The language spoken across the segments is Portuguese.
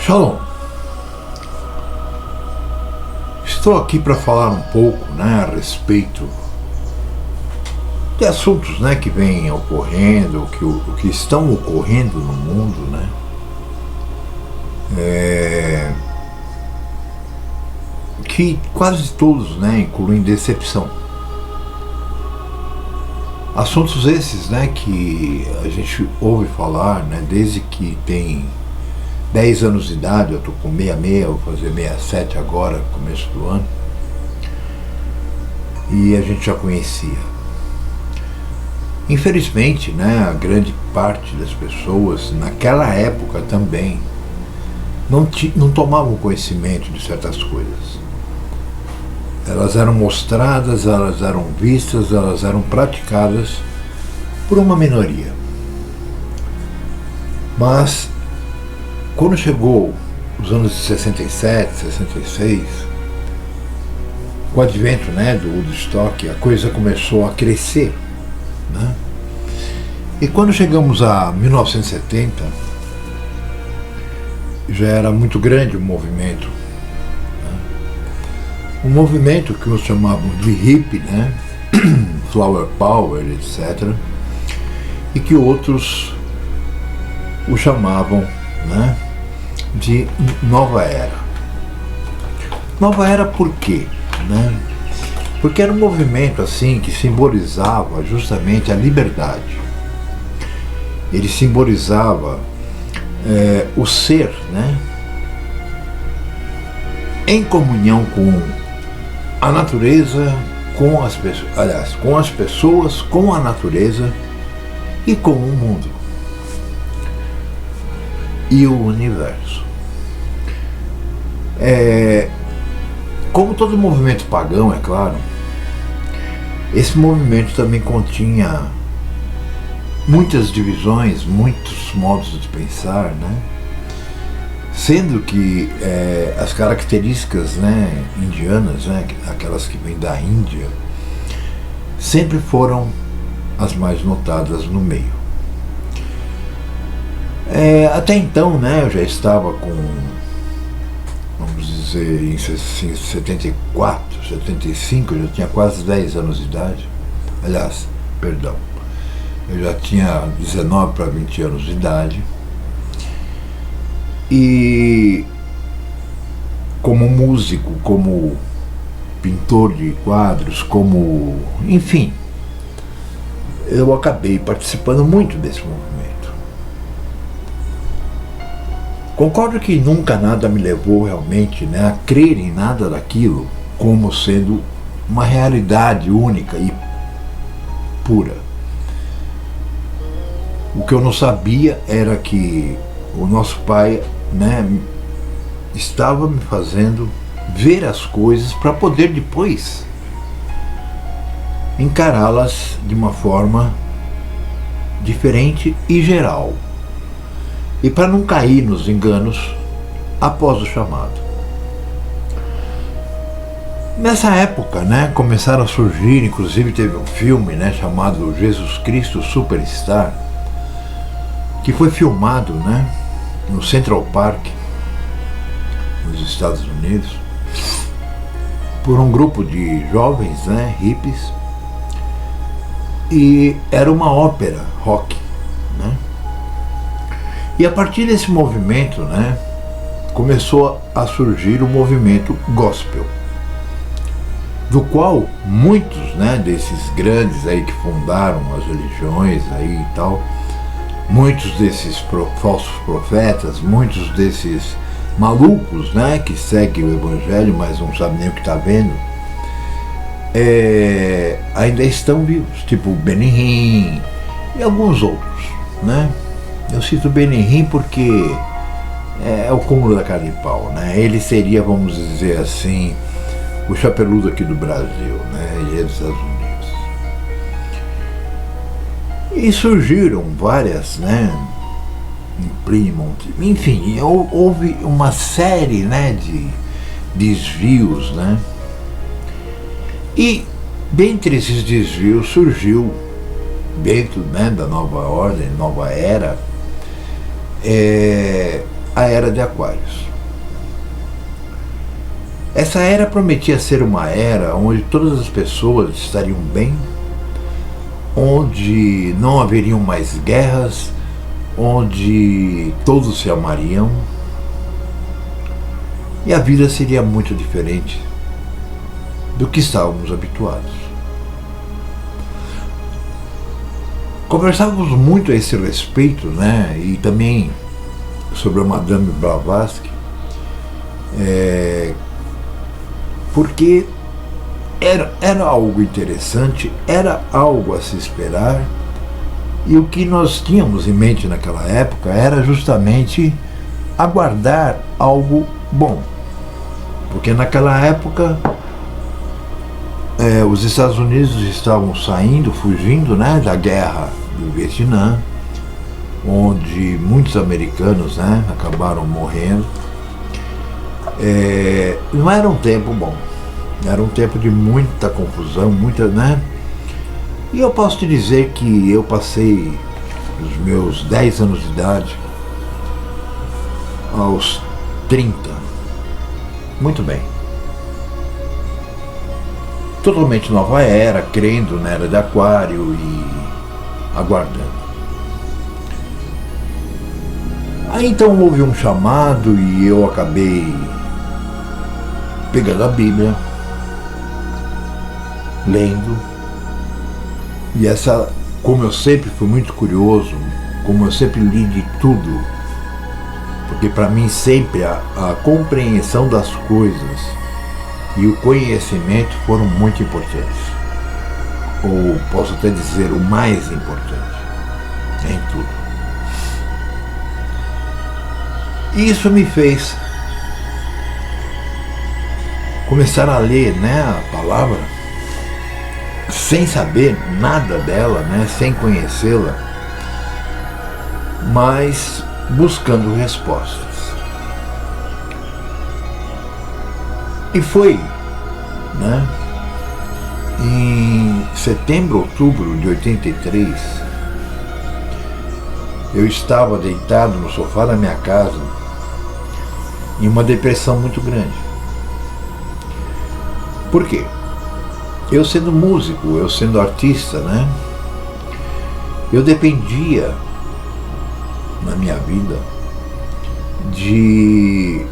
Shalom. Estou aqui para falar um pouco, a respeito de assuntos, que vêm ocorrendo, o que estão ocorrendo no mundo, que quase todos, incluem decepção. Assuntos esses, que a gente ouve falar, desde que tem 10 anos de idade. Eu estou com 66, vou fazer 67 agora, começo do ano, e a gente já conhecia. Infelizmente, a grande parte das pessoas, naquela época também, não tomavam conhecimento de certas coisas. Elas eram mostradas, elas eram vistas, elas eram praticadas por uma minoria. Mas, quando chegou os anos de 67, 66, com o advento do Woodstock, a coisa começou a crescer. E quando chegamos a 1970, já era muito grande o movimento. Um movimento que uns chamavam de hippie, flower power, etc. E que outros o chamavam de nova era. Nova era por quê? Porque era um movimento assim que simbolizava justamente a liberdade. Ele simbolizava o ser, em comunhão com a natureza, com as pessoas, com a natureza e com o mundo e o universo. Como todo movimento pagão, é claro, esse movimento também continha muitas divisões, muitos modos de pensar, sendo que as características indianas, aquelas que vêm da Índia, sempre foram as mais notadas no meio. Até então, eu já estava com, vamos dizer, em 74, 75, eu já tinha quase 10 anos de idade. Aliás, perdão, eu já tinha 19 para 20 anos de idade. E como músico, como pintor de quadros, enfim, eu acabei participando muito desse movimento. Concordo que nunca nada me levou realmente a crer em nada daquilo como sendo uma realidade única e pura. O que eu não sabia era que o nosso pai estava me fazendo ver as coisas para poder depois encará-las de uma forma diferente e geral, e para não cair nos enganos após o chamado. Nessa época, começaram a surgir, inclusive teve um filme chamado Jesus Cristo Superstar, que foi filmado no Central Park, nos Estados Unidos, por um grupo de jovens, hippies, e era uma ópera rock, E a partir desse movimento, começou a surgir o movimento gospel, do qual muitos, desses grandes aí que fundaram as religiões aí e tal, muitos desses falsos profetas, muitos desses malucos, que seguem o evangelho, mas não sabem nem o que está vendo, ainda estão vivos, tipo Benny Hinn e alguns outros, Eu cito Benny Hinn porque é o cúmulo da cara de pau, Ele seria, vamos dizer assim, o chapeludo aqui do Brasil, Ele é dos Estados Unidos. E surgiram várias, em Plymouth, enfim, houve uma série, de desvios, E dentre esses desvios surgiu, dentro da nova ordem, nova era, a Era de Aquários. Essa era prometia ser uma era onde todas as pessoas estariam bem, onde não haveriam mais guerras, onde todos se amariam, e a vida seria muito diferente do que estávamos habituados. Conversávamos muito a esse respeito, né? E também sobre a Madame Blavatsky, porque era algo interessante, era algo a se esperar, e o que nós tínhamos em mente naquela época era justamente aguardar algo bom, porque naquela época os Estados Unidos estavam saindo, fugindo, né, da guerra do Vietnã, onde muitos americanos, né, acabaram morrendo. Não era um tempo bom, era um tempo de muita confusão, muita, né? E eu posso te dizer que eu passei os meus 10 anos de idade aos 30, muito bem. Totalmente nova era, crendo na Era de Aquário e aguardando. Aí então houve um chamado e eu acabei pegando a Bíblia, lendo, e essa, como eu sempre fui muito curioso, como eu sempre li de tudo, porque para mim sempre a compreensão das coisas e o conhecimento foram muito importantes, ou posso até dizer o mais importante em tudo. E isso me fez começar a ler, né, a palavra, sem saber nada dela, né, sem conhecê-la, mas buscando respostas. E foi, né, em setembro, outubro de 83, eu estava deitado no sofá da minha casa em uma depressão muito grande. Por quê? Eu sendo músico, eu sendo artista, né? Eu dependia, na minha vida, de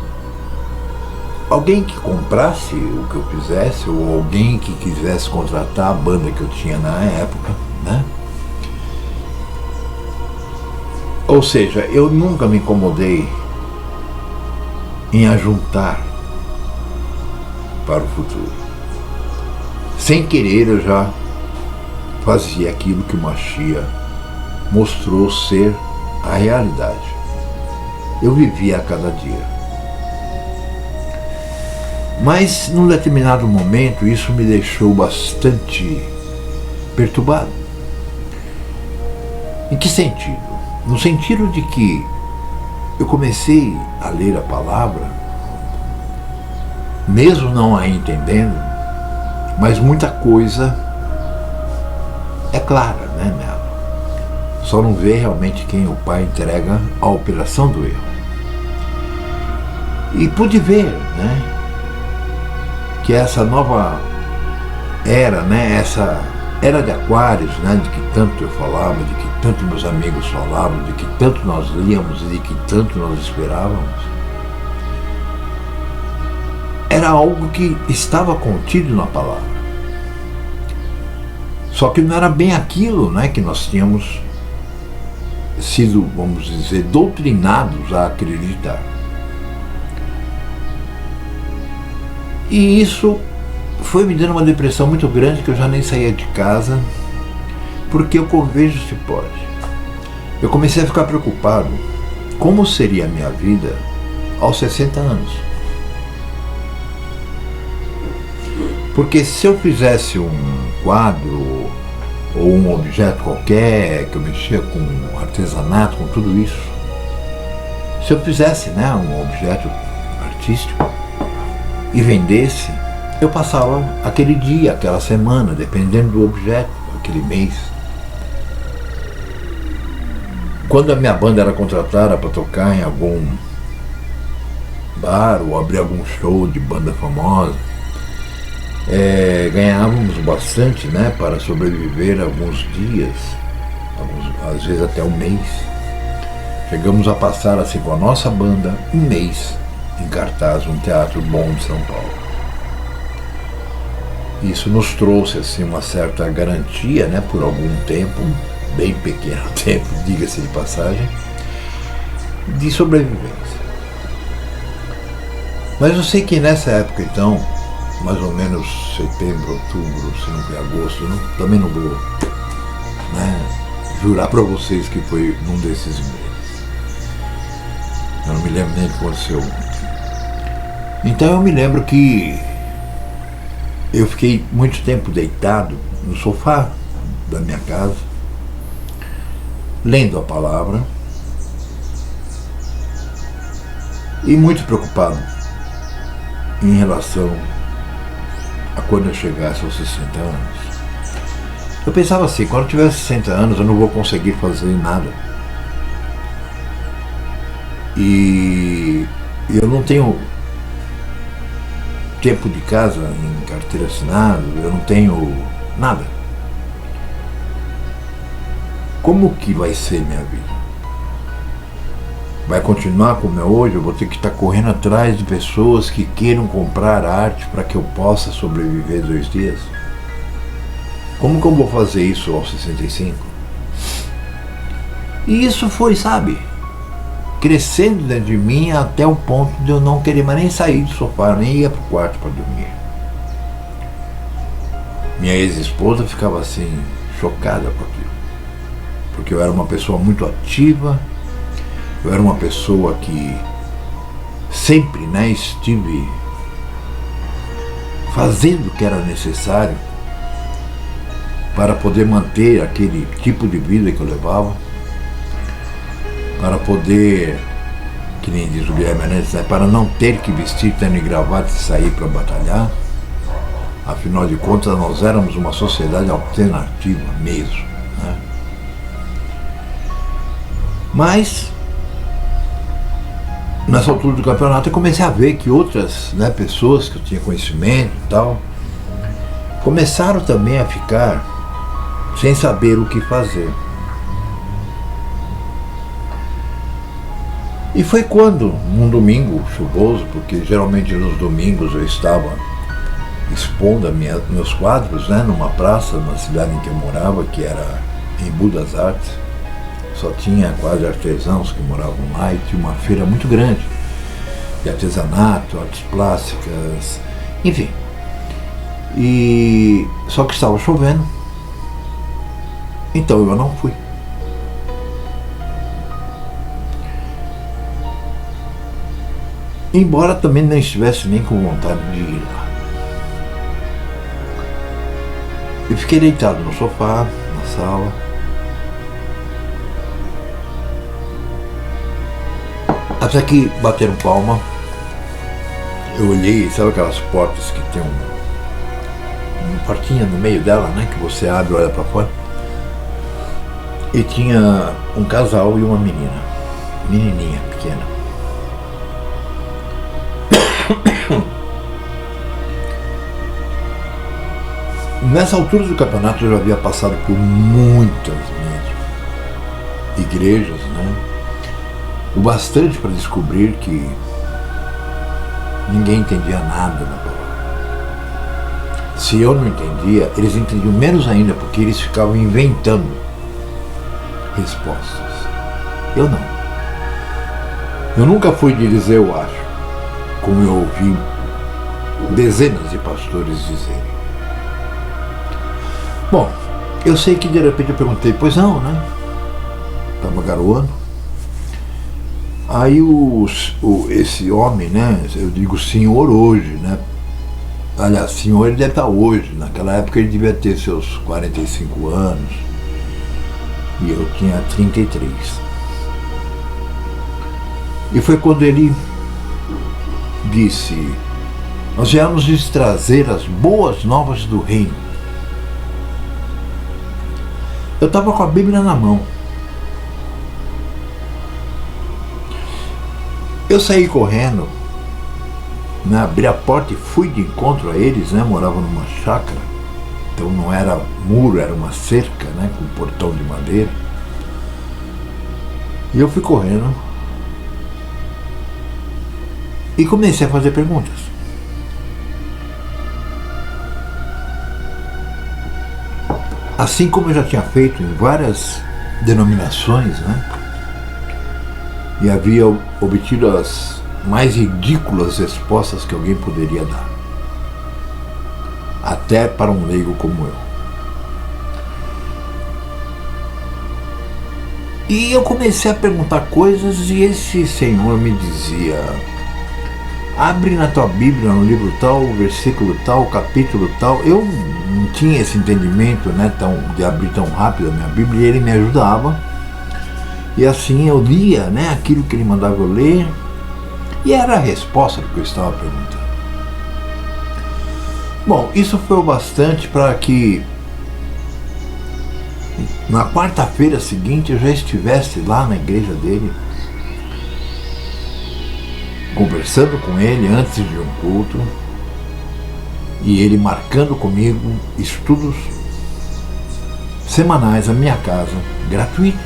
alguém que comprasse o que eu fizesse, ou alguém que quisesse contratar a banda que eu tinha na época, né? Ou seja, eu nunca me incomodei em ajuntar para o futuro. Sem querer eu já fazia aquilo que o Machia mostrou ser a realidade. Eu vivia a cada dia. Mas num determinado momento isso me deixou bastante perturbado. Em que sentido? No sentido de que eu comecei a ler a palavra, mesmo não a entendendo, mas muita coisa é clara, né, nela. Só não vê realmente quem o Pai entrega a operação do erro. E pude ver, né, que essa nova era, né, essa Era de Aquários, né, de que tanto eu falava, de que tanto meus amigos falavam, de que tanto nós líamos e de que tanto nós esperávamos, era algo que estava contido na palavra. Só que não era bem aquilo, né, que nós tínhamos sido, vamos dizer, doutrinados a acreditar. E isso foi me dando uma depressão muito grande, que eu já nem saía de casa, porque eu vejo se pode. Eu comecei a ficar preocupado como seria a minha vida aos 60 anos. Porque se eu fizesse um quadro ou um objeto qualquer, que eu mexia com artesanato, com tudo isso, se eu fizesse, né, um objeto artístico e vendesse, eu passava aquele dia, aquela semana, dependendo do objeto, aquele mês. Quando a minha banda era contratada para tocar em algum bar ou abrir algum show de banda famosa. Ganhávamos bastante, né, para sobreviver alguns dias, às vezes até um mês. Chegamos a passar assim com a nossa banda um mês em cartaz num teatro bom de São Paulo. Isso nos trouxe assim uma certa garantia, né, por algum tempo, bem pequeno tempo, diga-se de passagem, de sobrevivência. Mas eu sei que nessa época então, mais ou menos setembro, outubro, se não foi agosto, também não vou, né, jurar para vocês que foi num desses meses. Eu não me lembro nem o que aconteceu ontem. Então eu me lembro que eu fiquei muito tempo deitado no sofá da minha casa, lendo a palavra e muito preocupado em relação a quando eu chegasse aos 60 anos. Eu pensava assim, quando eu tiver 60 anos eu não vou conseguir fazer nada. E eu não tenho tempo de casa em carteira assinada, eu não tenho nada. Como que vai ser minha vida? Vai continuar como é hoje? Eu vou ter que estar correndo atrás de pessoas que queiram comprar arte para que eu possa sobreviver 2 dias? Como que eu vou fazer isso aos 65? E isso foi, sabe, crescendo dentro de mim até o ponto de eu não querer mais nem sair do sofá, nem ia para o quarto para dormir. Minha ex-esposa ficava assim, chocada com aquilo. Porque eu era uma pessoa muito ativa, eu era uma pessoa que sempre, né, estive fazendo o que era necessário para poder manter aquele tipo de vida que eu levava, para poder, que nem diz o Guilherme Menezes, né, para não ter que vestir terno e gravata e sair para batalhar. Afinal de contas, nós éramos uma sociedade alternativa mesmo, né? Mas, nessa altura do campeonato, eu comecei a ver que outras, né, pessoas que eu tinha conhecimento e tal, começaram também a ficar sem saber o que fazer. E foi quando, num domingo chuvoso, porque geralmente nos domingos eu estava expondo meus quadros, né, numa praça, na cidade em que eu morava, que era em Budas Artes. Só tinha quase artesãos que moravam lá e tinha uma feira muito grande de artesanato, artes plásticas, enfim. E só que estava chovendo, então eu não fui. Embora também não estivesse nem com vontade de ir lá. Eu fiquei deitado no sofá, na sala. Até que bateram palma. Eu olhei, sabe aquelas portas que tem uma portinha no meio dela, né? Que você abre e olha pra fora. E tinha um casal e uma menina. Menininha, pequena. Nessa altura do campeonato eu já havia passado por muitas mesmo igrejas, né? O bastante para descobrir que ninguém entendia nada da palavra. Se eu não entendia, eles entendiam menos ainda, porque eles ficavam inventando respostas. Eu não. Eu nunca fui de dizer eu acho, como eu ouvi dezenas de pastores dizerem. Bom, eu sei que de repente eu perguntei, pois não, né? Estava garoando. Aí esse homem, né? Eu digo senhor hoje, né? Aliás, senhor ele deve estar hoje. Naquela época ele devia ter seus 45 anos. E eu tinha 33. E foi quando ele disse: nós viemos lhes trazer as boas novas do reino. Eu estava com a Bíblia na mão. Eu saí correndo né, abri a porta e fui de encontro a eles, né, moravam numa chácara, então não era muro, era uma cerca, né, com um portão de madeira. E eu fui correndo e comecei a fazer perguntas. Assim como eu já tinha feito em várias denominações, né, e havia obtido as mais ridículas respostas que alguém poderia dar, até para um leigo como eu. E eu comecei a perguntar coisas e esse senhor me dizia: abre na tua Bíblia, no livro tal, versículo tal, capítulo tal. Eu não tinha esse entendimento, né, de abrir tão rápido a minha Bíblia, e ele me ajudava. E assim eu lia, né, aquilo que ele mandava eu ler, e era a resposta do que eu estava perguntando. Bom, isso foi o bastante para que na quarta-feira seguinte eu já estivesse lá na igreja dele, conversando com ele antes de um culto, e ele marcando comigo estudos semanais à minha casa, gratuitos.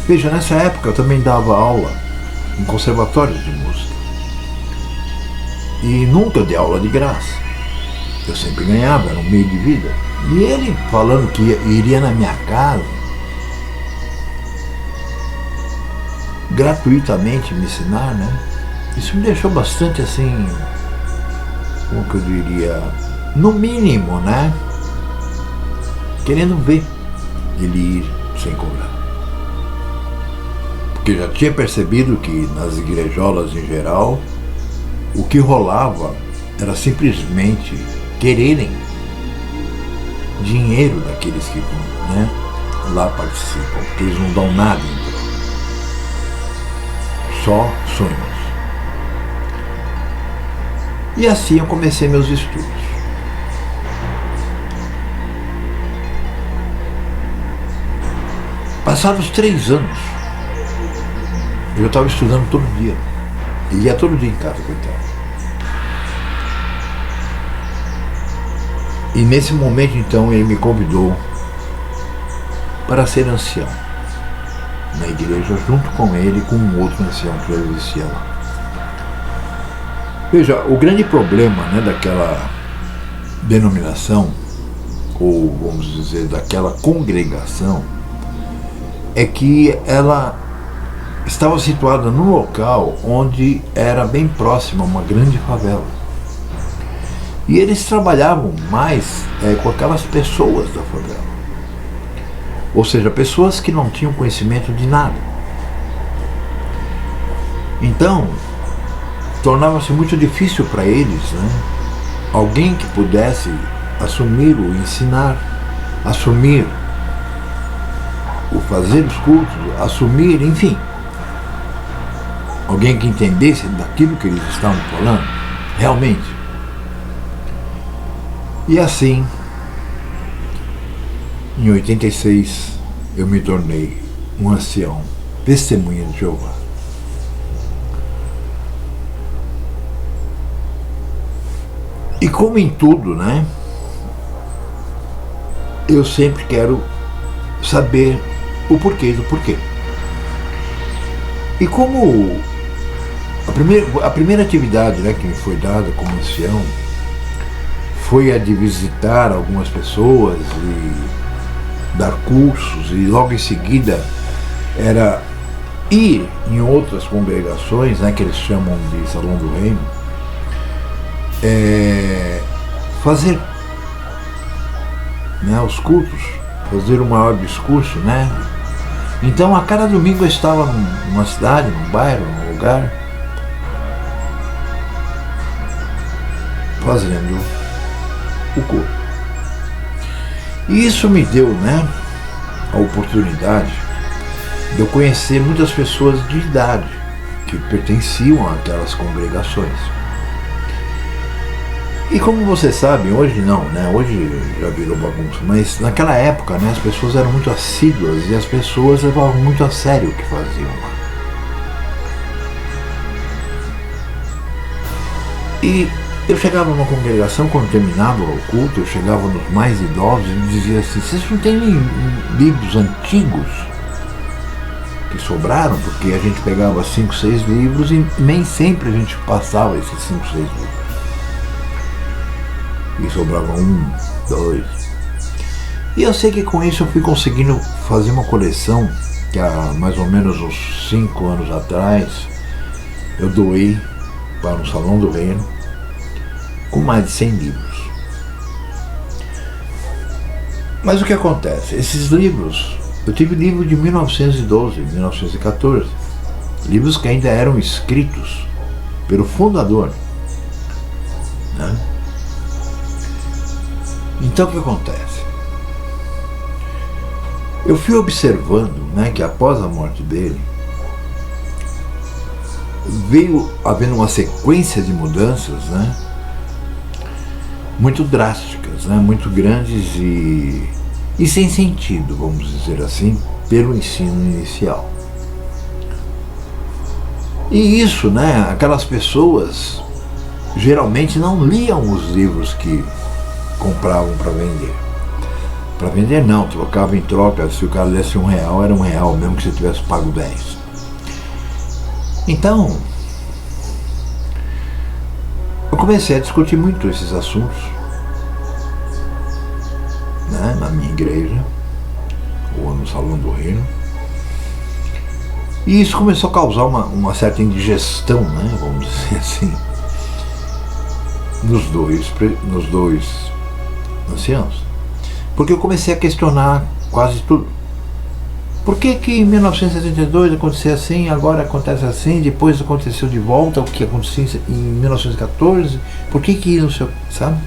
Veja, nessa época eu também dava aula em conservatórios de música. E nunca dei aula de graça. Eu sempre ganhava, era um meio de vida. E ele falando que iria na minha casa gratuitamente me ensinar, né? Isso me deixou bastante assim, como que eu diria, no mínimo, né, querendo ver ele ir sem cobrar. Porque já tinha percebido que nas igrejolas em geral, o que rolava era simplesmente quererem dinheiro daqueles que vão, né, lá participam, porque eles não dão nada em troca. Só sonhos. E assim eu comecei meus estudos. Passados 3 anos, eu estava estudando todo dia. E ia todo dia em casa, coitado. E nesse momento, então, ele me convidou para ser ancião na igreja, junto com ele e com um outro ancião que já existia lá. Veja, o grande problema, né, daquela denominação, ou vamos dizer, daquela congregação, é que ela estava situada num local onde era bem próximo a uma grande favela. E eles trabalhavam mais com aquelas pessoas da favela. Ou seja, pessoas que não tinham conhecimento de nada. Então, tornava-se muito difícil para eles, né, alguém que pudesse assumir o ensinar, assumir o fazer os cultos, assumir, enfim, alguém que entendesse daquilo que eles estavam falando, realmente. E assim, em 86, eu me tornei um ancião, testemunha de Jeová. E como em tudo, né, eu sempre quero saber o porquê do porquê. E como a primeira atividade, né, que me foi dada como ancião foi a de visitar algumas pessoas e dar cursos, e logo em seguida era ir em outras congregações, né, que eles chamam de Salão do Reino, fazer, né, os cultos, fazer o maior discurso, né? Então a cada domingo eu estava numa cidade, num bairro, num lugar, fazendo o culto. E isso me deu, né, a oportunidade de eu conhecer muitas pessoas de idade que pertenciam àquelas congregações. E como você sabe, hoje não, né? Hoje já virou bagunça, mas naquela época, né, as pessoas eram muito assíduas e as pessoas levavam muito a sério o que faziam lá. E eu chegava numa congregação, quando terminava o culto, eu chegava nos mais idosos e dizia assim: vocês não têm livros antigos que sobraram? Porque a gente pegava 5, 6 livros e nem sempre a gente passava esses 5, 6 livros. E sobrava 1, 2. E eu sei que com isso eu fui conseguindo fazer uma coleção que há mais ou menos uns 5 anos atrás eu doei para um Salão do Reino com mais de 100 livros. Mas o que acontece? Esses livros, eu tive livro de 1912, 1914, livros que ainda eram escritos pelo fundador, né? Então o que acontece? Eu fui observando, né, que após a morte dele veio havendo uma sequência de mudanças, né, muito drásticas, né, muito grandes e sem sentido, vamos dizer assim, pelo ensino inicial. E isso, né, aquelas pessoas geralmente não liam os livros que compravam para vender. Para vender não, trocava em troca. Se o cara desse R$1, era R$1, mesmo que você tivesse pago 10. Então, eu comecei a discutir muito esses assuntos, né, na minha igreja, ou no Salão do Reino. E isso começou a causar uma certa indigestão, né, vamos dizer assim, nos dois anciãos. Porque eu comecei a questionar quase tudo. Por que em 1972 aconteceu assim, agora acontece assim, depois aconteceu de volta o que aconteceu em 1914? Por que não sei, sabe?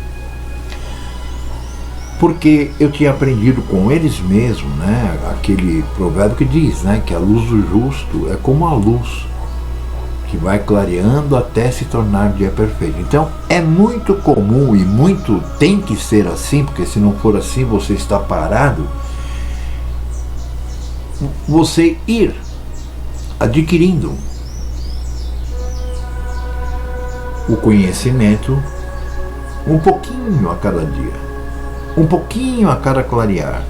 Porque eu tinha aprendido com eles mesmos, né, aquele provérbio que diz, né, que a luz do justo é como a luz que vai clareando até se tornar dia perfeito. Então é muito comum e muito tem que ser assim, porque se não for assim você está parado, você ir adquirindo o conhecimento um pouquinho a cada dia, um pouquinho a cada clarear.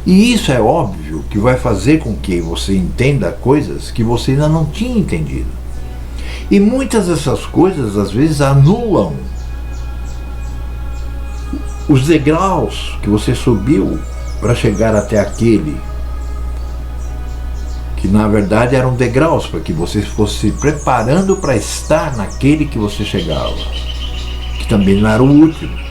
E isso é óbvio que vai fazer com que você entenda coisas que você ainda não tinha entendido. E muitas dessas coisas às vezes anulam os degraus que você subiu para chegar até aquele que na verdade eram degraus para que você fosse se preparando para estar naquele que você chegava, que também não era o último.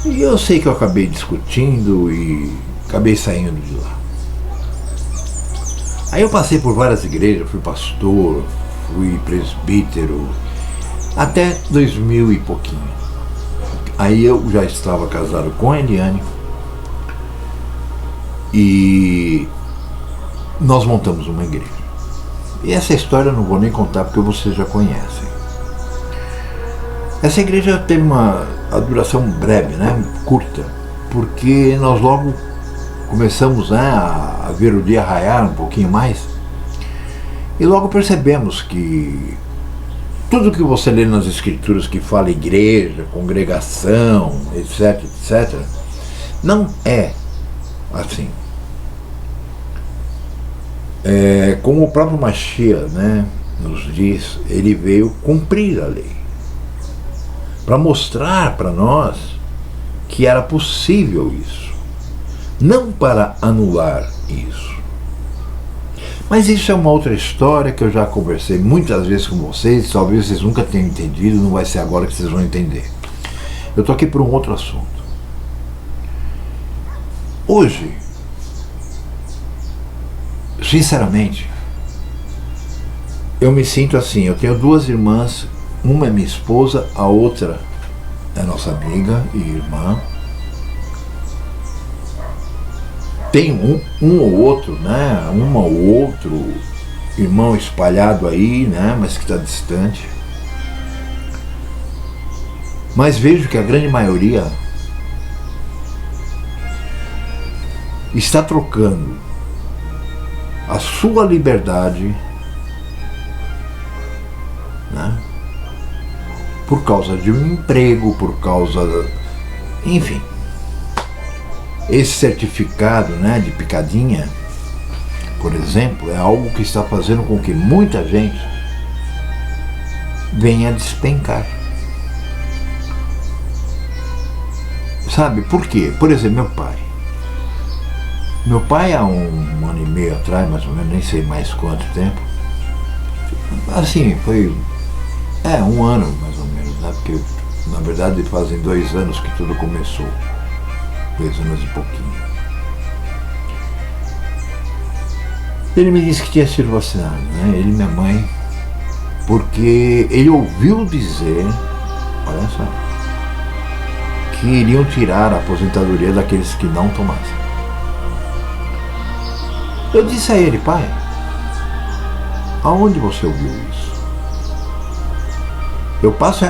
E eu sei que eu acabei discutindo e acabei saindo de lá. Aí eu passei por várias igrejas, fui pastor, fui presbítero, até 2000 e pouquinho. Aí eu já estava casado com a Eliane e nós montamos uma igreja. E essa história eu não vou nem contar porque vocês já conhecem. Essa igreja teve a duração breve, né, curta, porque nós logo começamos, né, a ver o dia raiar um pouquinho mais e logo percebemos que tudo que você lê nas escrituras que fala igreja, congregação, etc, etc, não é assim. Como o próprio Mashiach, né, nos diz, ele veio cumprir a lei, para mostrar para nós que era possível isso, não para anular isso. Mas isso é uma outra história que eu já conversei muitas vezes com vocês, talvez vocês nunca tenham entendido, não vai ser agora que vocês vão entender. Eu estou aqui por um outro assunto. Hoje, sinceramente, eu me sinto assim, eu tenho duas irmãs, uma é minha esposa, a outra é nossa amiga e irmã. Tem um ou outro, né, uma ou outro irmão espalhado aí, né, mas que está distante. Mas vejo que a grande maioria está trocando a sua liberdade por causa de um emprego, por causa enfim, esse certificado, né, de picadinha, por exemplo, é algo que está fazendo com que muita gente venha a despencar. Sabe por quê? Por exemplo, meu pai há um ano e meio atrás, mais ou menos, nem sei mais quanto tempo, assim, foi um ano mais ou menos, né? Porque na verdade fazem 2 anos que tudo começou, 2 anos e pouquinho. Ele me disse que tinha sido vacinado, né? Ele e minha mãe, porque ele ouviu dizer, olha só, que iriam tirar a aposentadoria daqueles que não tomassem. Eu disse a ele: pai, aonde você ouviu isso? Eu passo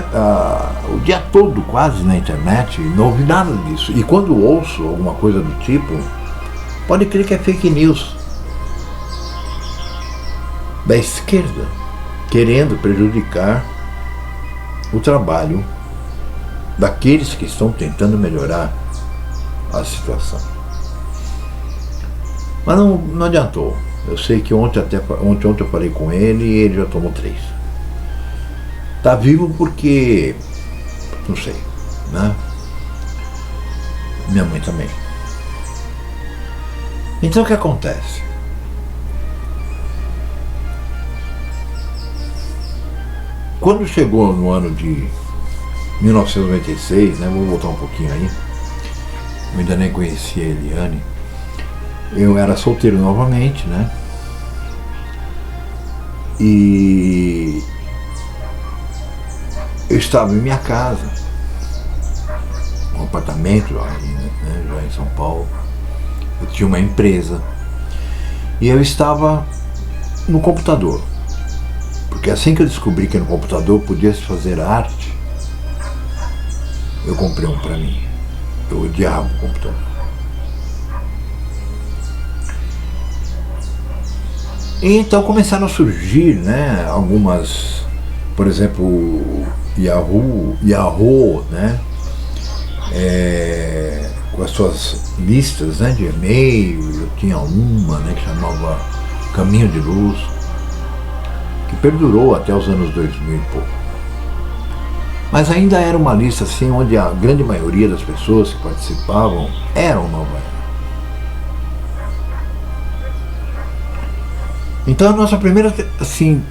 o dia todo quase na internet e não ouvi nada disso. E quando ouço alguma coisa do tipo, pode crer que é fake news da esquerda, querendo prejudicar o trabalho daqueles que estão tentando melhorar a situação. Mas não adiantou. Eu sei que ontem eu falei com ele e ele já tomou 3. Tá vivo porque, não sei, né? Minha mãe também. Então o que acontece? Quando chegou no ano de 1996, né? Vou voltar um pouquinho aí. Eu ainda nem conhecia a Eliane. Eu era solteiro novamente, né? E eu estava em minha casa, um apartamento aí, né, já em São Paulo. Eu tinha uma empresa e eu estava no computador, porque assim que eu descobri que no computador podia se fazer arte, eu comprei um para mim. Eu odiava o computador. E então começaram a surgir, né, algumas, por exemplo, Yahoo, né, com as suas listas, né, de e-mail. Eu tinha uma, né, que chamava Caminho de Luz, que perdurou até os anos 2000 e pouco. Mas ainda era uma lista assim, onde a grande maioria das pessoas que participavam eram novas. Então a nossa primeira assim,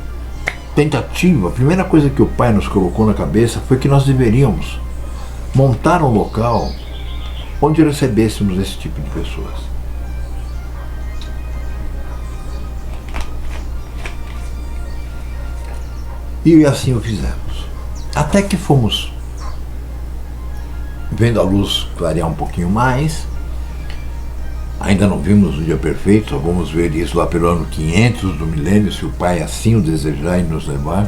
tentativa, a primeira coisa que o pai nos colocou na cabeça foi que nós deveríamos montar um local onde recebêssemos esse tipo de pessoas. E assim o fizemos. Até que fomos vendo a luz clarear um pouquinho mais. Ainda não vimos o dia perfeito, só vamos ver isso lá pelo ano 500 do milênio, se o pai assim o desejar e nos levar.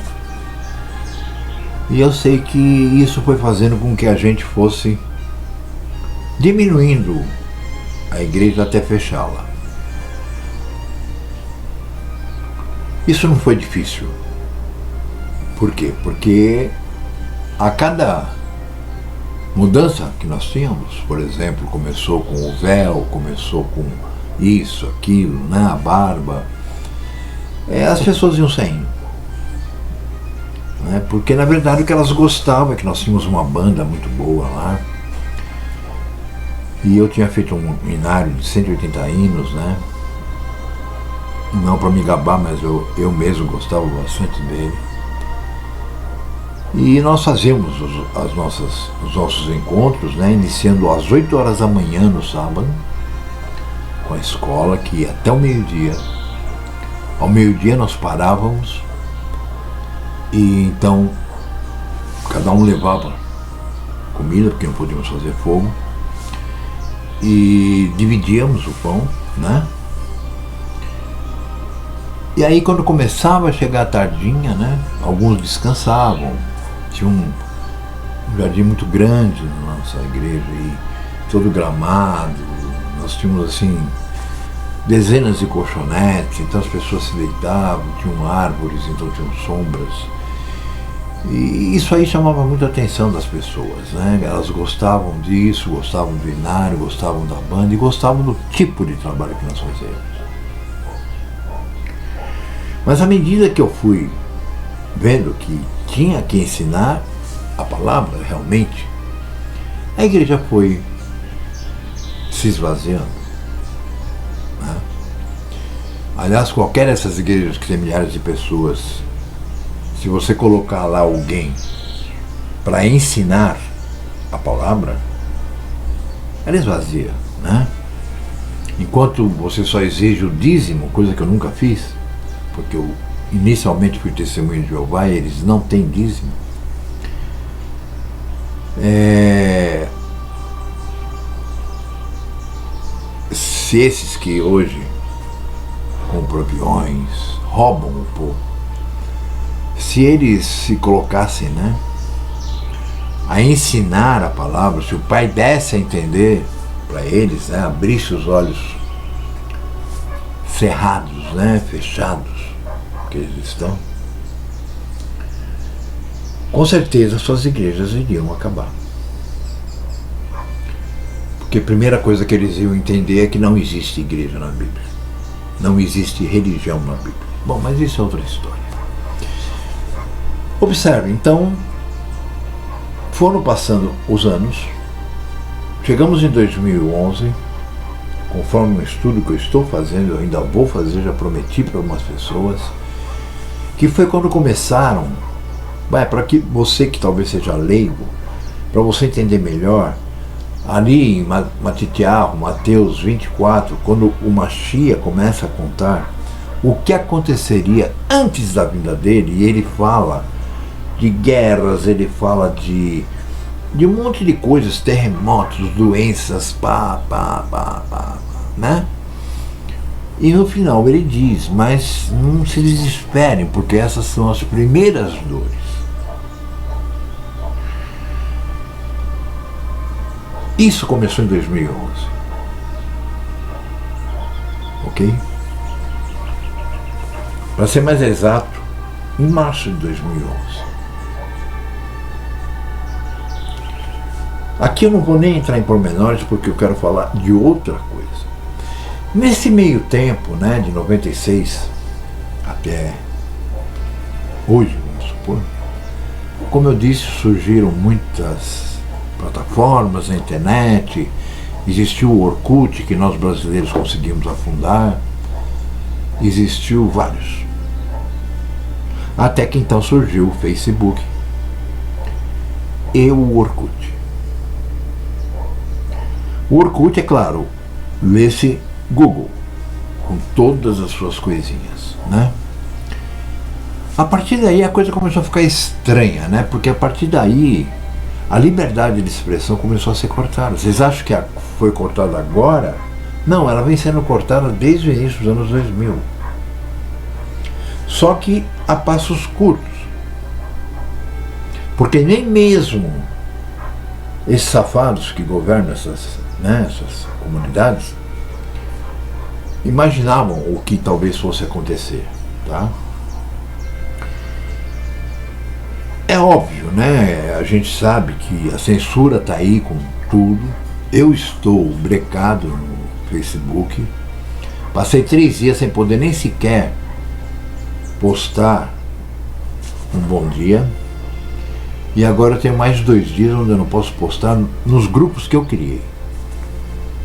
E eu sei que isso foi fazendo com que a gente fosse diminuindo a igreja até fechá-la. Isso não foi difícil. Por quê? Porque a cada mudança que nós tínhamos, por exemplo, começou com o véu, começou com isso, aquilo, né, a barba, as pessoas iam saindo. Né, porque na verdade o que elas gostavam é que nós tínhamos uma banda muito boa lá. E eu tinha feito um hinário de 180 hinos, né? Não para me gabar, mas eu mesmo gostava bastante dele. E nós fazíamos os nossos encontros, né, iniciando às 8 horas da manhã no sábado, com a escola, que ia até o meio-dia. Ao meio-dia nós parávamos e então cada um levava comida, porque não podíamos fazer fogo, e dividíamos o pão, né? E aí quando começava a chegar a tardinha, né, alguns descansavam. Tinha um jardim muito grande na nossa igreja e todo gramado. Nós tínhamos assim dezenas de colchonetes, então as pessoas se deitavam, tinham árvores, então tinham sombras. E isso aí chamava muita atenção das pessoas, né? Elas gostavam disso, gostavam do Inário, gostavam da banda e gostavam do tipo de trabalho que nós fazíamos. Mas à medida que eu fui vendo que tinha que ensinar a palavra realmente, a igreja foi se esvaziando, né? Aliás, qualquer dessas igrejas que tem milhares de pessoas, se você colocar lá alguém para ensinar a palavra, ela esvazia, né? Enquanto você só exige o dízimo, coisa que eu nunca fiz, porque eu inicialmente fui testemunho de Jeová e eles não têm dízimo. Se esses que hoje compram aviões, roubam o povo, se eles se colocassem, né, a ensinar a palavra, se o Pai desse a entender para eles, né, abrisse os olhos cerrados, né, fechados, que eles estão, com certeza suas igrejas iriam acabar. Porque a primeira coisa que eles iam entender é que não existe igreja na Bíblia. Não existe religião na Bíblia. Bom, mas isso é outra história. Observe, então, foram passando os anos, chegamos em 2011, conforme um estudo que eu estou fazendo, eu ainda vou fazer, já prometi para algumas pessoas, que foi quando começaram, para que você que talvez seja leigo, para você entender melhor, ali em Matitiahu, Mateus 24, quando o Mashiach começa a contar o que aconteceria antes da vinda dele, e ele fala de guerras, ele fala de um monte de coisas, terremotos, doenças, né? E no final ele diz, mas não se desesperem, porque essas são as primeiras dores. Isso começou em 2011. Ok? Para ser mais exato, em março de 2011. Aqui eu não vou nem entrar em pormenores, porque eu quero falar de outra coisa. Nesse meio tempo, né, de 96 até hoje, vamos supor, como eu disse, surgiram muitas plataformas na internet, existiu o Orkut, que nós brasileiros conseguimos afundar, existiu vários. Até que então surgiu o Facebook e o Orkut. O Orkut, é claro, lê-se Google, com todas as suas coisinhas, né? A partir daí a coisa começou a ficar estranha, né? Porque a partir daí a liberdade de expressão começou a ser cortada. Vocês acham que foi cortada agora? Não, ela vem sendo cortada desde o início dos anos 2000. Só que a passos curtos. Porque nem mesmo esses safados que governam essas comunidades imaginavam o que talvez fosse acontecer, tá? É óbvio, né? A gente sabe que a censura está aí com tudo. Eu estou brecado no Facebook. Passei 3 dias sem poder nem sequer postar um bom dia. E agora eu tenho mais de 2 dias onde eu não posso postar nos grupos que eu criei.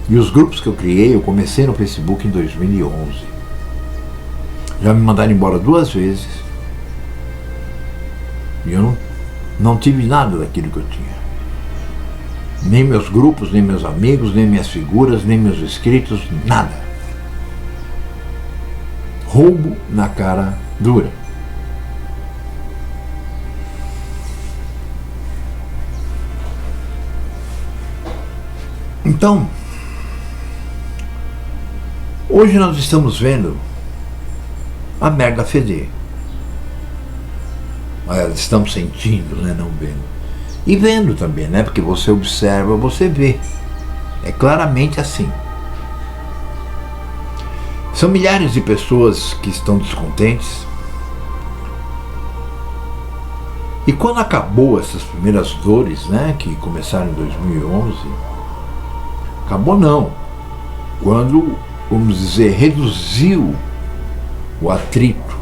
E os grupos que eu criei, eu comecei no Facebook em 2011. Já me mandaram embora 2 vezes. E eu não tive nada daquilo que eu tinha. Nem meus grupos, nem meus amigos, nem minhas figuras, nem meus inscritos, nada. Roubo na cara dura. Então, hoje nós estamos vendo a merda feder. Estamos sentindo, né, não vendo. E vendo também, né, porque você observa, você vê. É claramente assim. São milhares de pessoas que estão descontentes. E quando acabou essas primeiras dores, né, que começaram em 2011, acabou não. Quando, vamos dizer, reduziu o atrito,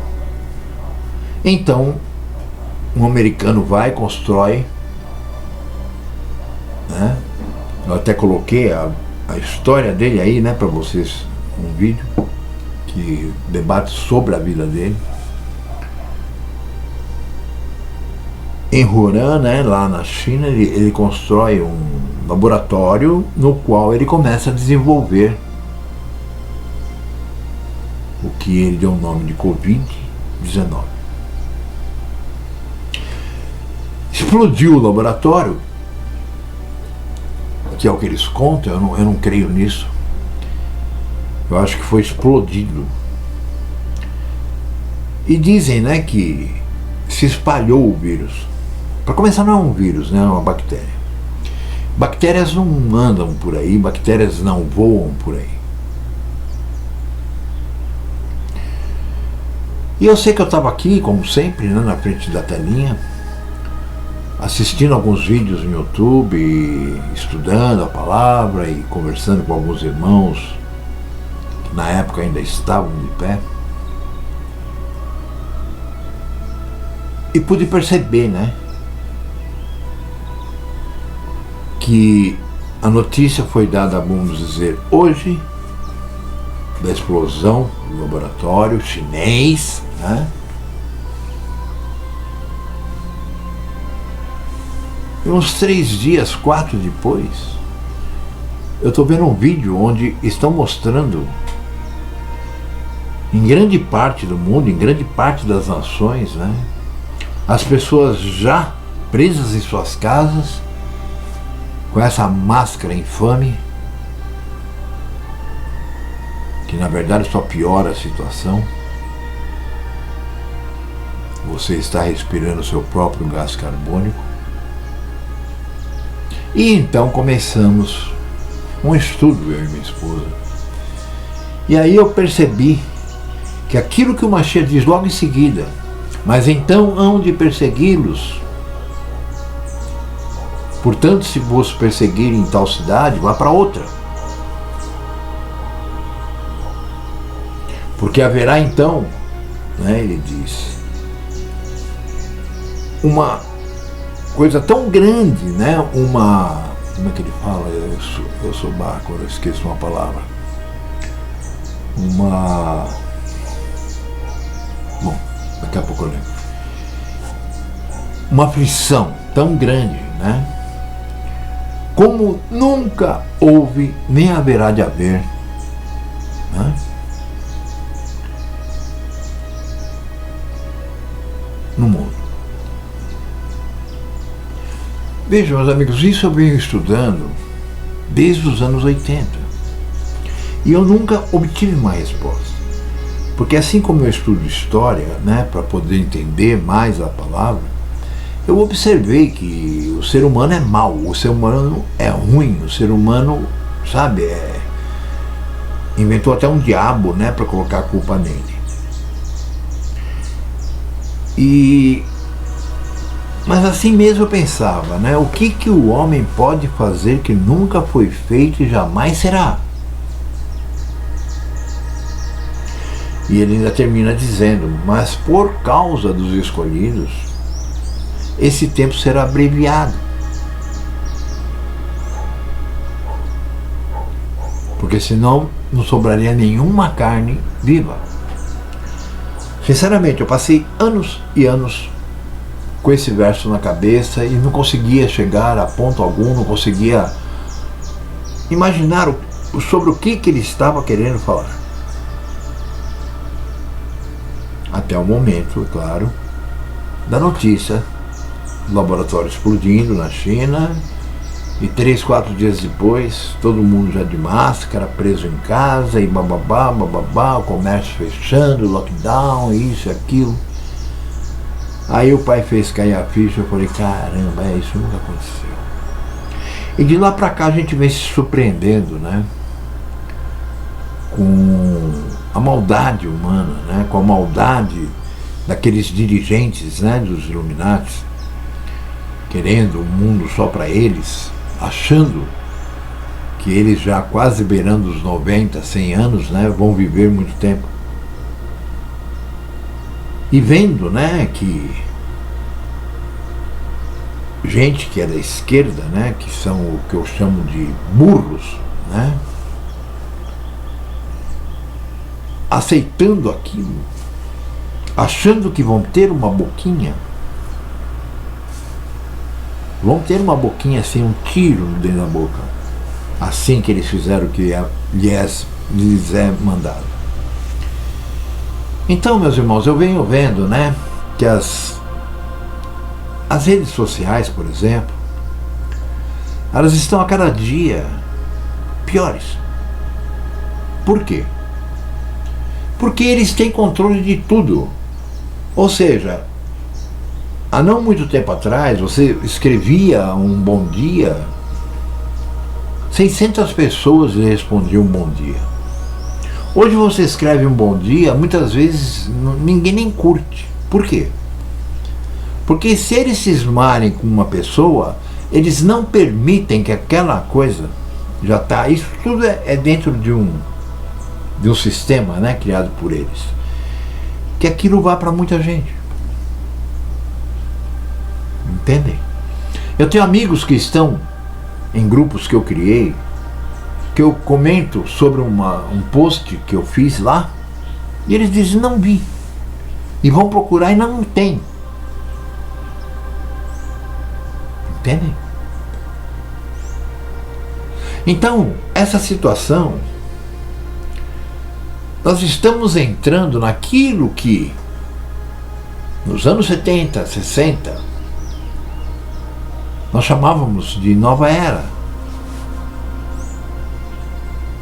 então um americano vai, constrói, né? Eu até coloquei a história dele aí, né, para vocês, um vídeo que debate sobre a vida dele. Em Hunan, né, lá na China, ele constrói um laboratório no qual ele começa a desenvolver o que ele deu o nome de Covid-19. Explodiu o laboratório, que é o que eles contam, eu não creio nisso. Eu acho que foi explodido. E dizem, né, que se espalhou o vírus. Para começar, não é um vírus, né, é uma bactéria. Bactérias não andam por aí, bactérias não voam por aí. E eu sei que eu estava aqui, como sempre, né, na frente da telinha, assistindo alguns vídeos no YouTube, estudando a palavra e conversando com alguns irmãos que na época ainda estavam de pé. E pude perceber, né, que a notícia foi dada, vamos dizer, hoje, da explosão do laboratório chinês, né? E uns 3 dias, 4 depois, eu estou vendo um vídeo onde estão mostrando, em grande parte do mundo, em grande parte das nações, né, as pessoas já presas em suas casas, com essa máscara infame, que na verdade só piora a situação. Você está respirando seu próprio gás carbônico. E então começamos um estudo, eu e minha esposa. E aí eu percebi que aquilo que o Mashiach diz logo em seguida, mas então hão de persegui-los. Portanto, se vos perseguirem em tal cidade, vá para outra. Porque haverá então, né, ele diz, uma coisa tão grande, né, como é que ele fala? Eu sou bárbaro, eu esqueço uma palavra. Bom, daqui a pouco eu lembro. Uma aflição tão grande, né, como nunca houve, nem haverá de haver, né, no mundo. Vejam, meus amigos, isso eu venho estudando desde os anos 80. E eu nunca obtive uma resposta. Porque assim como eu estudo história, né, para poder entender mais a palavra, eu observei que o ser humano é mau, o ser humano é ruim, o ser humano, sabe, inventou até um diabo, né, para colocar a culpa nele. Mas assim mesmo eu pensava, né? O que o homem pode fazer que nunca foi feito e jamais será? E ele ainda termina dizendo, mas por causa dos escolhidos, esse tempo será abreviado. Porque senão não sobraria nenhuma carne viva. Sinceramente, eu passei anos e anos com esse verso na cabeça e não conseguia chegar a ponto algum, não conseguia imaginar sobre o que ele estava querendo falar. Até o momento, claro, da notícia do laboratório explodindo na China e 3, 4 dias depois, todo mundo já de máscara, preso em casa e bababá, bababá, o comércio fechando, lockdown, isso e aquilo. Aí o pai fez cair a ficha, eu falei, caramba, isso nunca aconteceu. E de lá pra cá a gente vem se surpreendendo, né, com a maldade humana, né, com a maldade daqueles dirigentes, né, dos Illuminati, querendo um mundo só para eles, achando que eles já quase beirando os 90, 100 anos, né, vão viver muito tempo. E vendo, né, que gente que é da esquerda, né, que são o que eu chamo de burros, né, aceitando aquilo, achando que vão ter uma boquinha, assim, um tiro dentro da boca, assim que eles fizeram o que lhes é mandado. Então, meus irmãos, eu venho vendo, né, que as redes sociais, por exemplo, elas estão a cada dia piores. Por quê? Porque eles têm controle de tudo. Ou seja, há não muito tempo atrás, você escrevia um bom dia, 600 pessoas lhe respondiam um bom dia. Hoje você escreve um bom dia, muitas vezes ninguém nem curte. Por quê? Porque se eles cismarem com uma pessoa, eles não permitem que aquela coisa já está. Isso tudo é dentro de um sistema, né, criado por eles, que aquilo vá para muita gente. Entendem? Eu tenho amigos que estão em grupos que eu criei, que eu comento sobre um post que eu fiz lá, e eles dizem, não vi. E vão procurar e não tem. Entendem? Então, essa situação, nós estamos entrando naquilo que, nos anos 70, 60, nós chamávamos de nova era.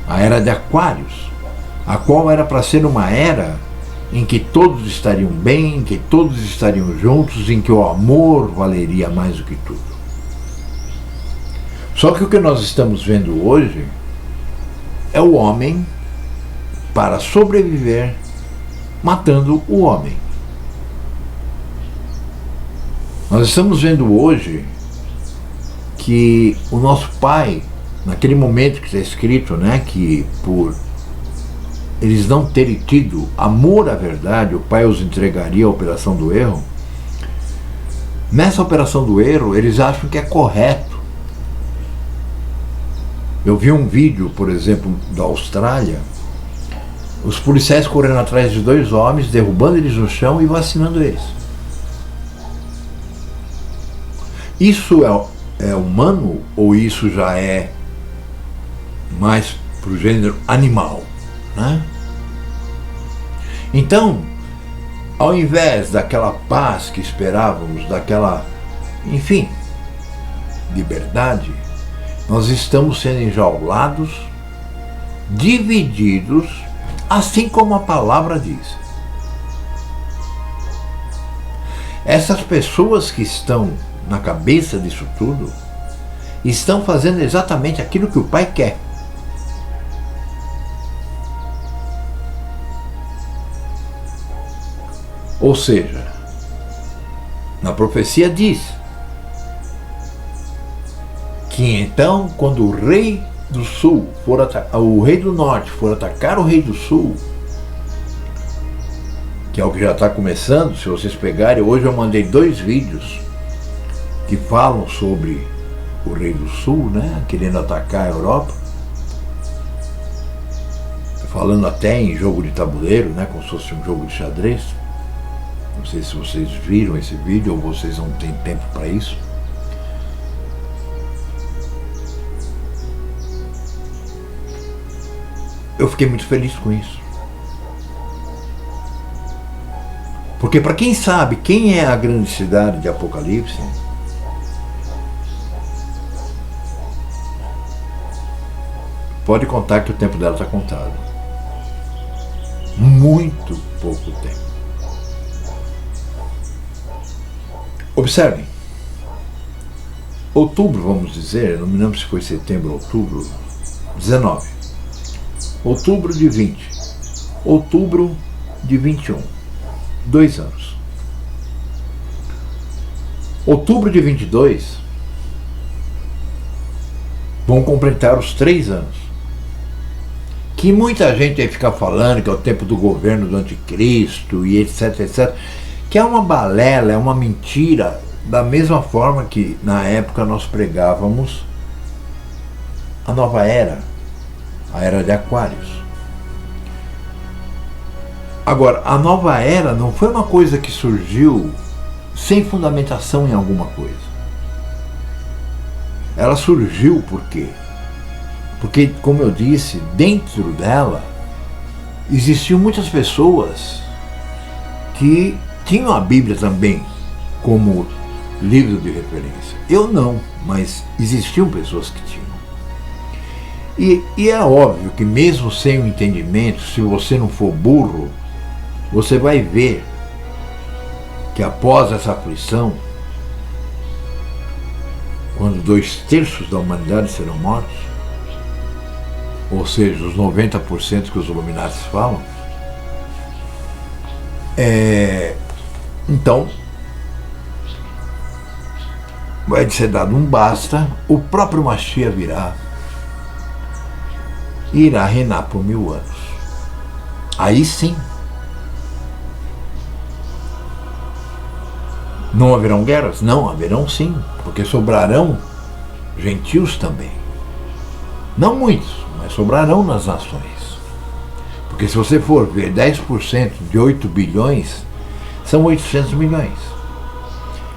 A era de Aquários, a qual era para ser uma era em que todos estariam bem, em que todos estariam juntos, em que o amor valeria mais do que tudo. Só que o que nós estamos vendo hoje é o homem, para sobreviver, matando o homem. Nós estamos vendo hoje que o nosso pai, naquele momento que está escrito, né, que por eles não terem tido amor à verdade, o pai os entregaria à operação do erro. Nessa operação do erro, eles acham que é correto. Eu vi um vídeo, por exemplo, da Austrália, os policiais correndo atrás de 2 homens, derrubando eles no chão e vacinando eles. Isso é humano ou isso já é mais para o gênero animal, né? Então, ao invés daquela paz que esperávamos, daquela, enfim, liberdade, nós estamos sendo enjaulados, divididos, assim como a palavra diz. Essas pessoas que estão na cabeça disso tudo estão fazendo exatamente aquilo que o Pai quer. Ou seja, na profecia diz que então, quando o rei do sul o rei do norte for atacar o rei do sul, que é o que já está começando, se vocês pegarem, hoje eu mandei 2 vídeos que falam sobre o rei do sul, né, querendo atacar a Europa, falando até em jogo de tabuleiro, né, como se fosse um jogo de xadrez. Não sei se vocês viram esse vídeo ou vocês não têm tempo para isso. Eu fiquei muito feliz com isso. Porque para quem sabe quem é a grande cidade de Apocalipse, pode contar que o tempo dela está contado. Muito pouco tempo. Observem. Outubro, vamos dizer, não me lembro se foi setembro ou outubro, 19. Outubro de 20. Outubro de 21. 2 anos. Outubro de 22, vão completar os 3 anos. Que muita gente aí fica falando que é o tempo do governo do anticristo e etc, etc. Que é uma balela, é uma mentira, da mesma forma que na época nós pregávamos a nova era, a era de Aquários. Agora, a nova era não foi uma coisa que surgiu sem fundamentação em alguma coisa. Ela surgiu por quê? Porque, como eu disse, dentro dela existiam muitas pessoas que tinham a Bíblia também como livro de referência. Eu não, mas existiam pessoas que tinham. E é óbvio que mesmo sem o entendimento, se você não for burro, você vai ver que após essa aflição, quando 2/3 da humanidade serão mortos, ou seja, os 90% que os Illuminati falam, então vai ser dado um basta, o próprio Mashiach virá e irá reinar por 1000 anos. Aí sim, não haverão guerras? Não, haverão sim, porque sobrarão gentios também. Não muitos, mas sobrarão nas nações. Porque se você for ver 10% de 8 bilhões, são 800 milhões.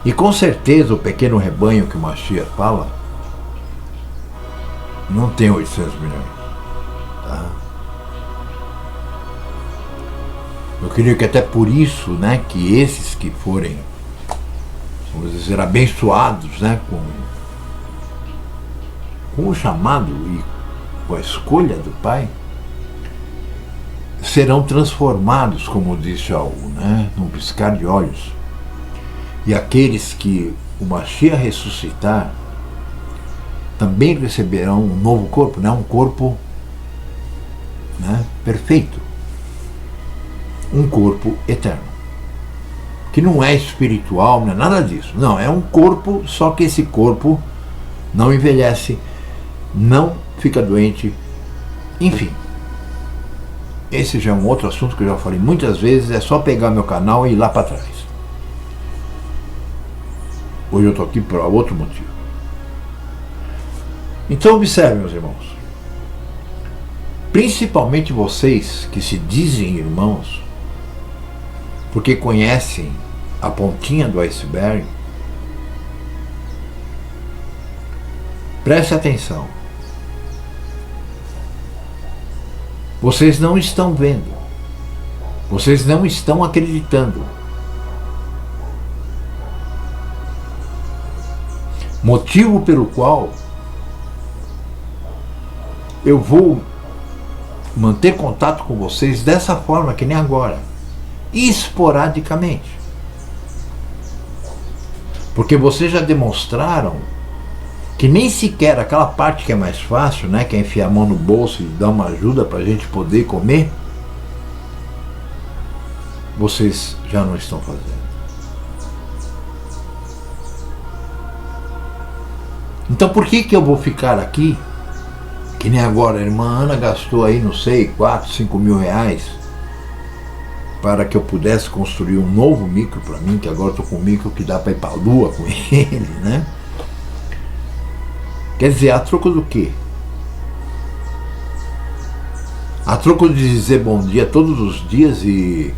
E com certeza o pequeno rebanho que o Mashiach fala não tem 800 milhões. Tá? Eu creio que até por isso, né, que esses que forem, vamos dizer, abençoados, né, com o chamado e com a escolha do Pai, serão transformados, como disse algo, né, num piscar de olhos. E aqueles que o Mashiach ressuscitar também receberão um novo corpo, né, um corpo, né, perfeito, um corpo eterno, que não é espiritual, não é nada disso, não, é um corpo, só que esse corpo não envelhece, não fica doente, enfim. Esse já é um outro assunto que eu já falei muitas vezes, é só pegar meu canal e ir lá para trás. Hoje eu estou aqui por outro motivo. Então observe, meus irmãos, principalmente vocês que se dizem irmãos, porque conhecem a pontinha do iceberg, preste atenção. Vocês não estão vendo, vocês não estão acreditando. Motivo pelo qual eu vou manter contato com vocês dessa forma, que nem agora, esporadicamente. Porque vocês já demonstraram que nem sequer aquela parte que é mais fácil, né, que é enfiar a mão no bolso e dar uma ajuda para a gente poder comer, vocês já não estão fazendo. Então por que eu vou ficar aqui, que nem agora a irmã Ana gastou aí, não sei, 4, 5 mil reais para que eu pudesse construir um novo micro para mim, que agora estou com um micro que dá para ir para a lua com ele, né? Quer dizer, a troco do quê? A troco de dizer bom dia todos os dias e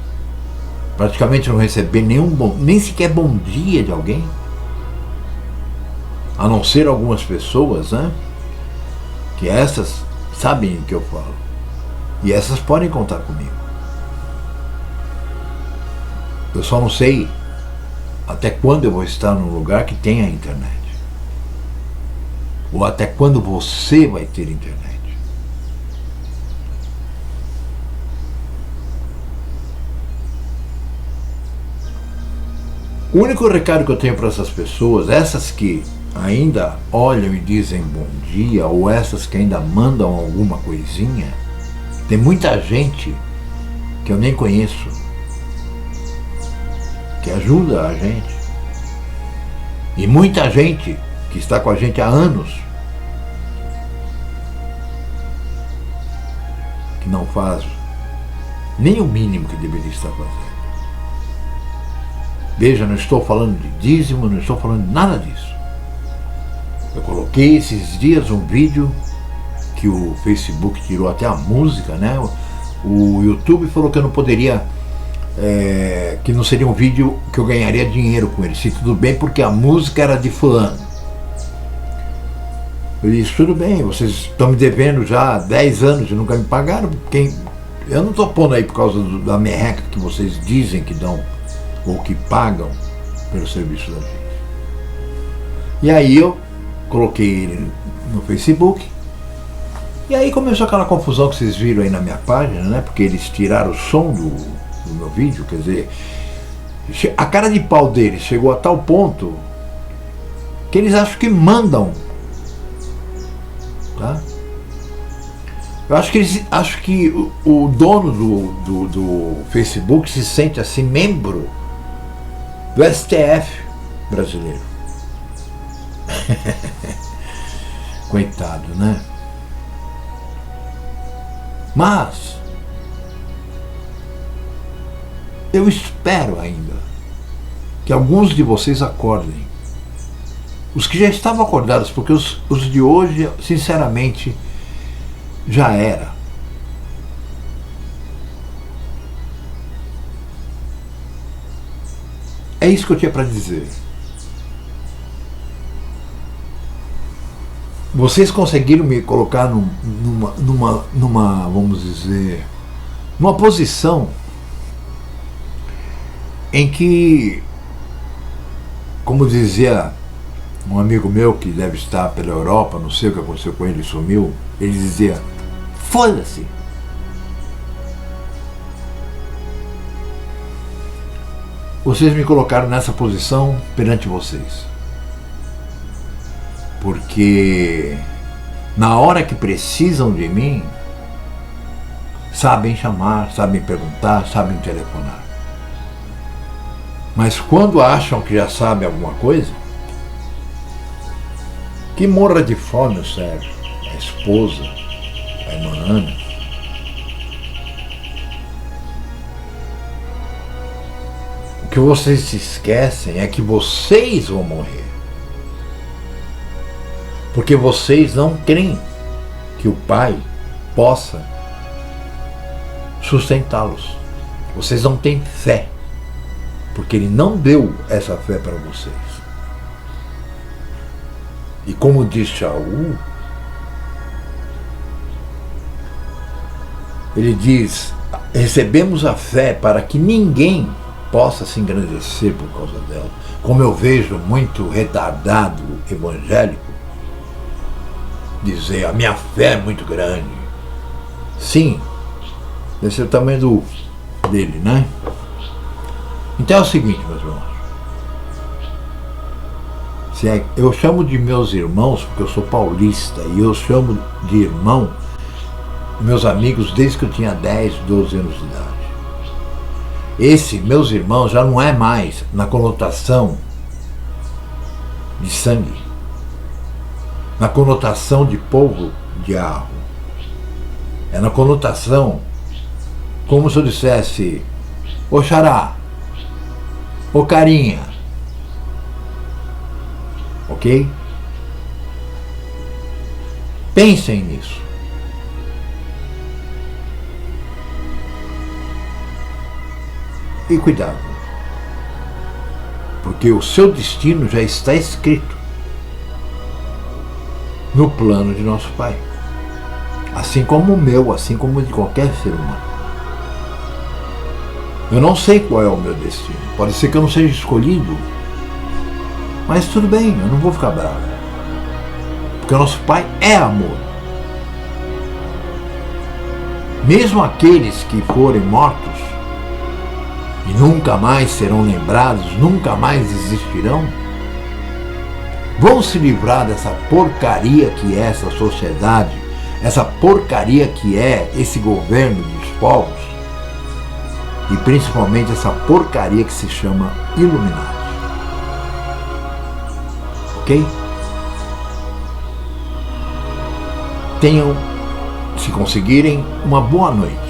praticamente não receber nem sequer bom dia de alguém? A não ser algumas pessoas, né? Que essas sabem o que eu falo. E essas podem contar comigo. Eu só não sei até quando eu vou estar num lugar que tenha internet. Ou até quando você vai ter internet. O único recado que eu tenho para essas pessoas, essas que ainda olham e dizem bom dia, ou essas que ainda mandam alguma coisinha, tem muita gente que eu nem conheço, que ajuda a gente. E muita gente que está com a gente há anos que não faz nem o mínimo que deveria estar fazendo. Veja, não estou falando de dízimo, não estou falando de nada disso. Eu coloquei esses dias um vídeo que o Facebook tirou até a música, né? O YouTube falou que eu não poderia, que não seria um vídeo que eu ganharia dinheiro com ele. Se tudo bem, porque a música era de fulano. Eu disse, tudo bem, vocês estão me devendo já há 10 anos e nunca me pagaram. Eu não estou pondo aí por causa da merreca que vocês dizem que dão ou que pagam pelo serviço da gente. E aí eu coloquei ele no Facebook. E aí começou aquela confusão que vocês viram aí na minha página, né? Porque eles tiraram o som do meu vídeo, quer dizer, a cara de pau deles chegou a tal ponto que eles acham que mandam, tá? Eu acho que o dono do Facebook se sente assim membro do STF brasileiro. Coitado, né? Mas eu espero ainda que alguns de vocês acordem. Os que já estavam acordados, porque os de hoje, sinceramente, já era. É isso que eu tinha para dizer. Vocês conseguiram me colocar numa, vamos dizer, numa posição em que, como dizia um amigo meu que deve estar pela Europa, não sei o que aconteceu com ele, sumiu, ele dizia, foda-se. Vocês me colocaram nessa posição perante vocês. Porque na hora que precisam de mim, sabem chamar, sabem perguntar, sabem telefonar. Mas quando acham que já sabem alguma coisa, que morra de fome o Sérgio, a esposa, a irmã Ana. O que vocês se esquecem é que vocês vão morrer. Porque vocês não creem que o Pai possa sustentá-los. Vocês não têm fé, porque Ele não deu essa fé para vocês. E como diz Shaul, ele diz, recebemos a fé para que ninguém possa se engrandecer por causa dela. Como eu vejo muito retardado evangélico dizer, a minha fé é muito grande. Sim, esse é o tamanho dele, né? Então é o seguinte, meus irmãos. Eu chamo de meus irmãos, porque eu sou paulista, e eu chamo de irmão meus amigos desde que eu tinha 10, 12 anos de idade. Esse, meus irmãos, já não é mais na conotação de sangue, na conotação de povo de arro. É na conotação como se eu dissesse, ô xará, ô carinha, ok? Pensem nisso. E cuidado, porque o seu destino já está escrito no plano de nosso Pai, assim como o meu, assim como o de qualquer ser humano. Eu não sei qual é o meu destino, pode ser que eu não seja escolhido, mas tudo bem, eu não vou ficar bravo, porque o nosso Pai é amor. Mesmo aqueles que forem mortos e nunca mais serão lembrados, nunca mais existirão, vão se livrar dessa porcaria que é essa sociedade, essa porcaria que é esse governo dos povos, e principalmente essa porcaria que se chama Illuminati. ok? Tenham, se conseguirem, uma boa noite.